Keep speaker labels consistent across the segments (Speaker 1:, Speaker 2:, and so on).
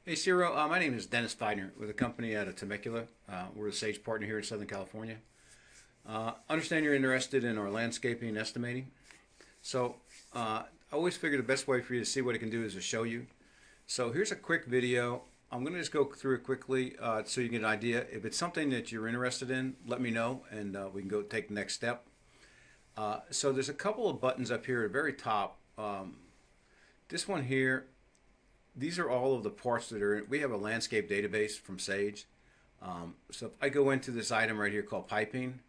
Speaker 1: Hey, Ciro. My name is Dennis Feidner with a company out of Temecula. We're a Sage partner here in Southern California. Understand you're interested in our landscaping and estimating. So I always figure the best way for you to see what it can do is to show you. So here's a quick video. I'm going to just go through it quickly so you get an idea. If it's something that you're interested in, let me know and we can go take the next step. So there's a couple of buttons up here at the very top. This one here, these are all of the parts that are in. We have a landscape database from Sage. So if I go into this item right here called piping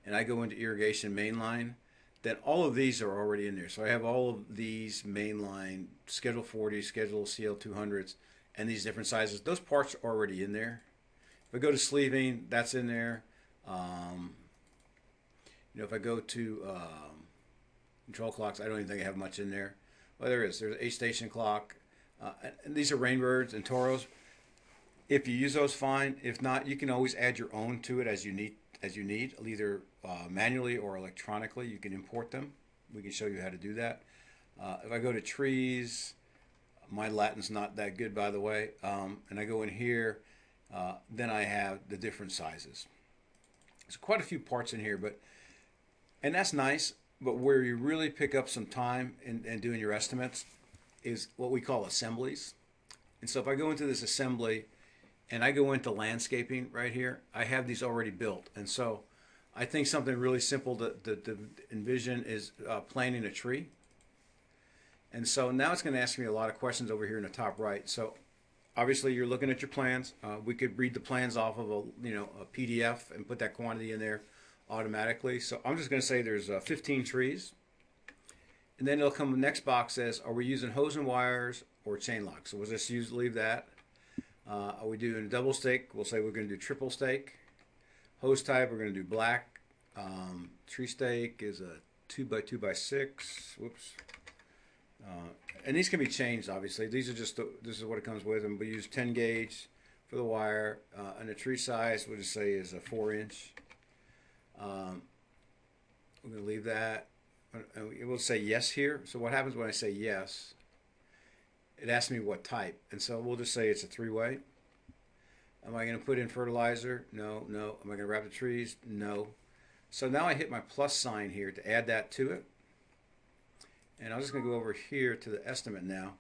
Speaker 1: and I go into irrigation mainline, then all of these are already in there. So I have all of these mainline, Schedule 40, Schedule CL 200s, and these different sizes. Those parts are already in there. If I go to sleeving, that's in there. Um, if I go to control clocks, I don't even think I have much in there. Well, there is. There's a station clock. And these are rainbirds and toros. If you use those, fine. If not, you can always add your own to it as you need. Either manually or electronically. You can import them. We can show you how to do that. If I go to trees, my Latin's not that good, by the way. And I go in here, then I have the different sizes. There's quite a few parts in here, and that's nice. But where you really pick up some time in doing your estimates is what we call assemblies. And so if I go into this assembly and I go into landscaping right here, I have these already built. And so I think something really simple to envision is planting a tree. And so now it's going to ask me a lot of questions over here in the top right. So obviously you're looking at your plans. We could read the plans off of a PDF and put that quantity in there automatically. So I'm just going to say there's 15 trees. And then it'll come, the next box says, are we using hose and wires or chain lock? So we'll just leave that. Are we doing a double stake? We'll say we're going to do triple stake. Hose type, we're going to do black. Tree stake is a 2x2x6. Whoops. And these can be changed, obviously. These are just, this is what it comes with. And we use 10 gauge for the wire. And the tree size, we'll just say is a 4-inch. We're going to leave that. It will say yes here. So what happens when I say yes? It asks me what type. And so we'll just say it's a 3-way. Am I going to put in fertilizer? No, no. Am I going to wrap the trees? No. So now I hit my plus sign here to add that to it. And I'm just going to go over here to the estimate now.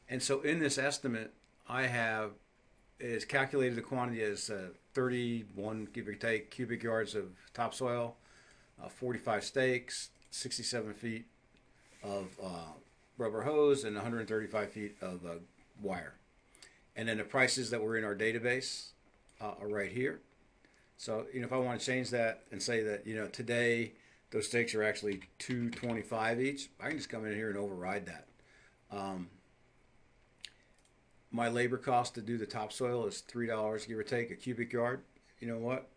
Speaker 1: And so in this estimate, I have, is calculated the quantity as 31, give or take, cubic yards of topsoil, 45 stakes, 67 feet of rubber hose, and 135 feet of wire. And then the prices that were in our database are right here. So if I want to change that and say that today those stakes are actually $2.25 each, I can just come in here and override that. My labor cost to do the topsoil is $3, give or take, a cubic yard. You know what?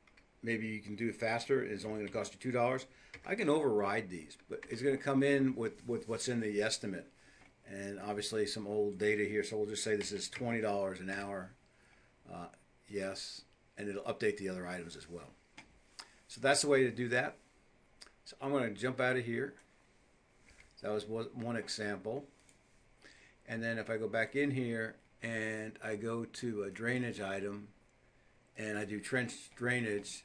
Speaker 1: Maybe you can do it faster. It's only going to cost you $2. I can override these, but it's going to come in with what's in the estimate. And obviously some old data here, so we'll just say this is $20 an hour. Yes, and it'll update the other items as well. So that's the way to do that. So I'm going to jump out of here. So that was one example. And then if I go back in here and I go to a drainage item and I do trench drainage,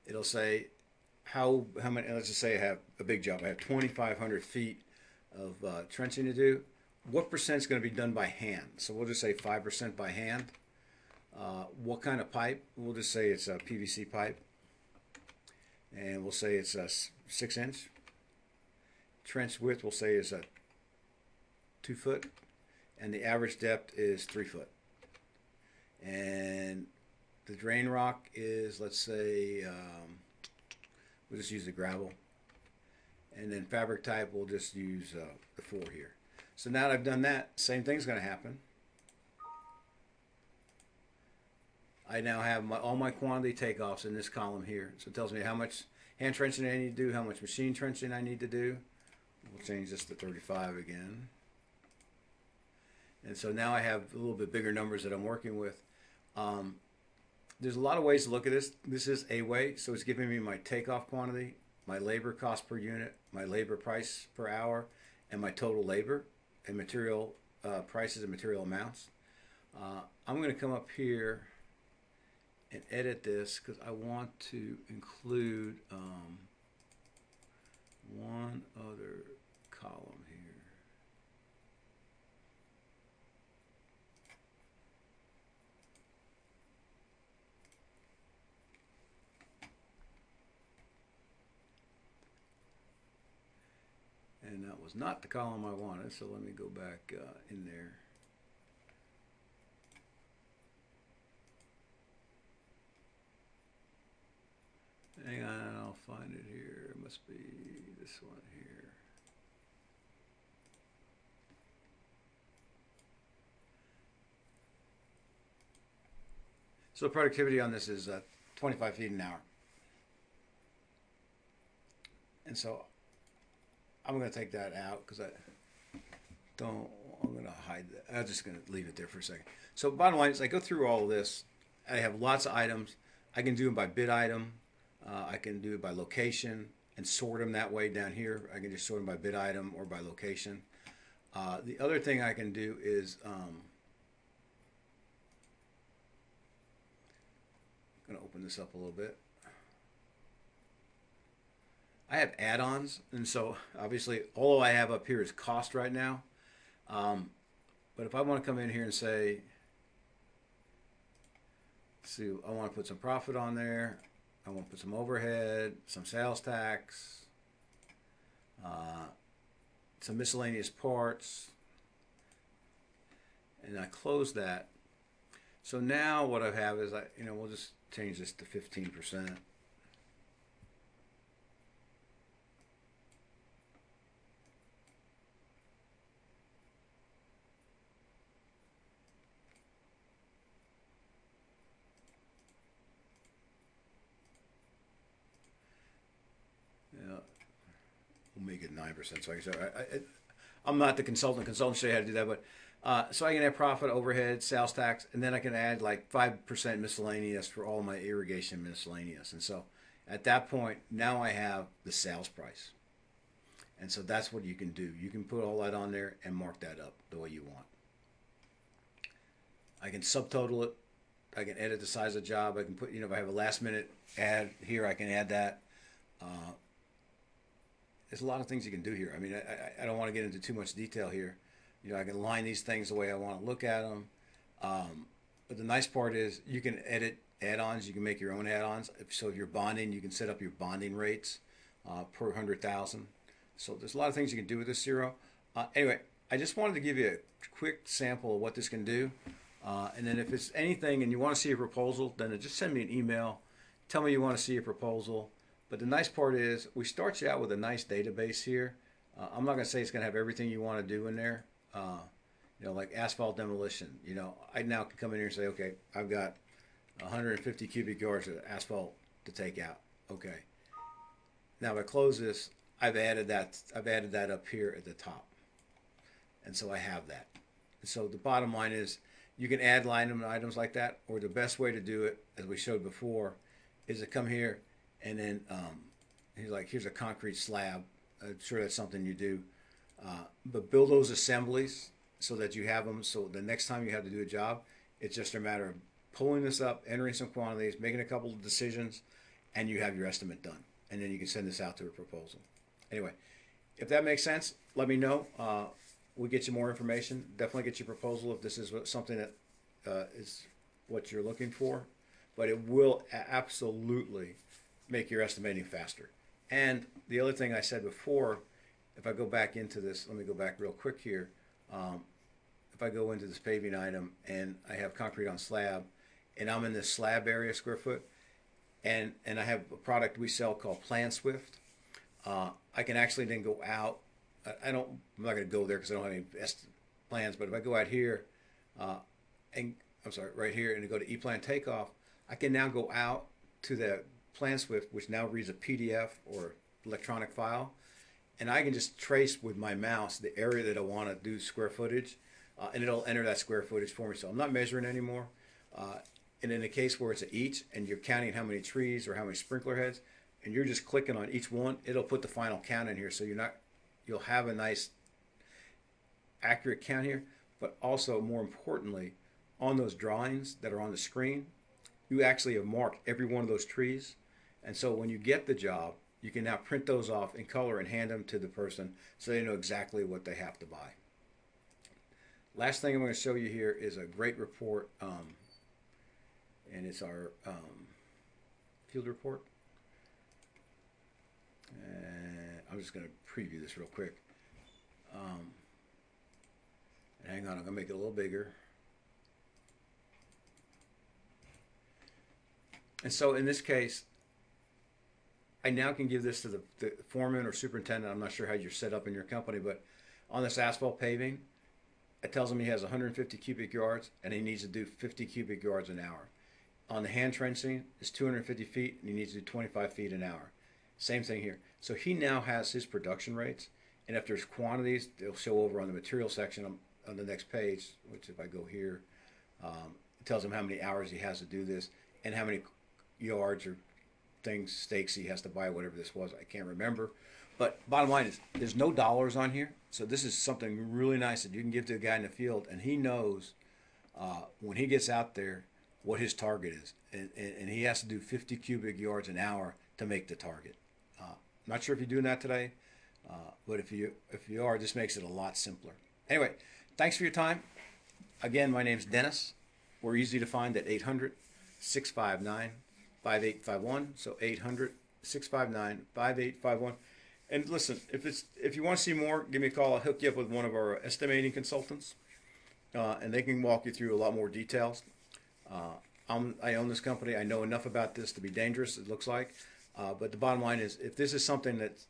Speaker 1: it'll say how many, let's just say I have a big job. I have 2,500 feet of trenching to do. What percent is going to be done by hand? So we'll just say 5% by hand. What kind of pipe? We'll just say it's a PVC pipe. And we'll say it's a 6-inch. Trench width we'll say is a 2 foot. And the average depth is 3 foot. And the drain rock is, let's say, we'll just use the gravel. And then fabric type, we'll just use the 4 here. So now that I've done that, same thing's going to happen. I now have all my quantity takeoffs in this column here. So it tells me how much hand trenching I need to do, how much machine trenching I need to do. We'll change this to 35 again. And so now I have a little bit bigger numbers that I'm working with. There's a lot of ways to look at this. This is a way, so it's giving me my takeoff quantity, my labor cost per unit, my labor price per hour, and my total labor and material prices and material amounts. I'm going to come up here and edit this because I want to include one other column here. And that was not the column I wanted, so let me go back in there. Hang on, I'll find it here. It must be this one here. So productivity on this is 25 feet an hour. And so I'm going to take that out because I'm going to hide that. I'm just going to leave it there for a second. So bottom line is I go through all of this. I have lots of items. I can do them by bid item. I can do it by location and sort them that way down here. I can just sort them by bid item or by location. The other thing I can do is I'm going to open this up a little bit. I have add-ons, and so obviously all I have up here is cost right now. But if I want to come in here and say, see, I want to put some profit on there. I want to put some overhead, some sales tax, some miscellaneous parts, and I close that. So now what I have is we'll just change this to 15%. We'll make it 9%. So I'm not the consultant. Consultants show you how to do that, but so I can add profit, overhead, sales tax, and then I can add like 5% miscellaneous for all my irrigation miscellaneous. And so at that point, now I have the sales price. And so that's what you can do. You can put all that on there and mark that up the way you want. I can subtotal it. I can edit the size of the job. I can put, if I have a last minute ad here, I can add that. There's a lot of things you can do here. I mean, I don't want to get into too much detail here. I can line these things the way I want to look at them. But the nice part is you can edit add-ons. You can make your own add-ons. So if you're bonding, you can set up your bonding rates per 100,000. So there's a lot of things you can do with this zero. Anyway, I just wanted to give you a quick sample of what this can do. And then if it's anything and you want to see a proposal, then just send me an email. Tell me you want to see a proposal. But the nice part is we start you out with a nice database here. I'm not going to say it's going to have everything you want to do in there. Like asphalt demolition. I now can come in here and say, okay, I've got 150 cubic yards of asphalt to take out. Okay. Now if I close this, I've added that up here at the top. And so I have that. And so the bottom line is you can add line items like that, or the best way to do it, as we showed before, is to come here and then here's a concrete slab. I'm sure that's something you do. But build those assemblies so that you have them, so the next time you have to do a job, it's just a matter of pulling this up, entering some quantities, making a couple of decisions, and you have your estimate done. And then you can send this out to a proposal. Anyway, if that makes sense, let me know. We'll get you more information. Definitely get your proposal if this is something that is what you're looking for. But it will absolutely make your estimating faster. And the other thing I said before, if I go back into this, let me go back real quick here. If I go into this paving item and I have concrete on slab, and I'm in this slab area square foot, and I have a product we sell called Plan Swift, I can actually then go out. I'm not going to go there because I don't have any plans, but if I go out here, right here, and go to E-Plan Takeoff, I can now go out to the Plan Swift, which now reads a PDF or electronic file, and I can just trace with my mouse the area that I want to do square footage, and it'll enter that square footage for me. So I'm not measuring anymore. And in a case where it's a each, and you're counting how many trees or how many sprinkler heads, and you're just clicking on each one, it'll put the final count in here. So you'll have a nice accurate count here, but also more importantly, on those drawings that are on the screen, you actually have marked every one of those trees. And so when you get the job, you can now print those off in color and hand them to the person so they know exactly what they have to buy. Last thing I'm going to show you here is a great report, and it's our field report. And I'm just going to preview this real quick. Hang on, I'm going to make it a little bigger. And so in this case, I now can give this to the foreman or superintendent. I'm not sure how you're set up in your company, but on this asphalt paving, it tells him he has 150 cubic yards and he needs to do 50 cubic yards an hour. On the hand trenching, it's 250 feet and he needs to do 25 feet an hour. Same thing here. So he now has his production rates, and if there's quantities, they'll show over on the material section on the next page, which if I go here, it tells him how many hours he has to do this and how many yards or things, stakes he has to buy, whatever this was. I can't remember. But bottom line is there's no dollars on here. So this is something really nice that you can give to a guy in the field, and he knows when he gets out there what his target is. And he has to do 50 cubic yards an hour to make the target. I'm not sure if you're doing that today, but if you are, this makes it a lot simpler. Anyway, thanks for your time. Again, my name's Dennis. We're easy to find at 800-659-5851. So 800-659-5851. And listen, if you want to see more, give me a call. I'll hook you up with one of our estimating consultants, and they can walk you through a lot more details. I own this company. I know enough about this to be dangerous, it looks like. But the bottom line is, if this is something that's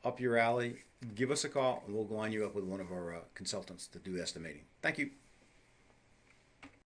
Speaker 1: up your alley, give us a call, and we'll line you up with one of our consultants to do estimating. Thank you.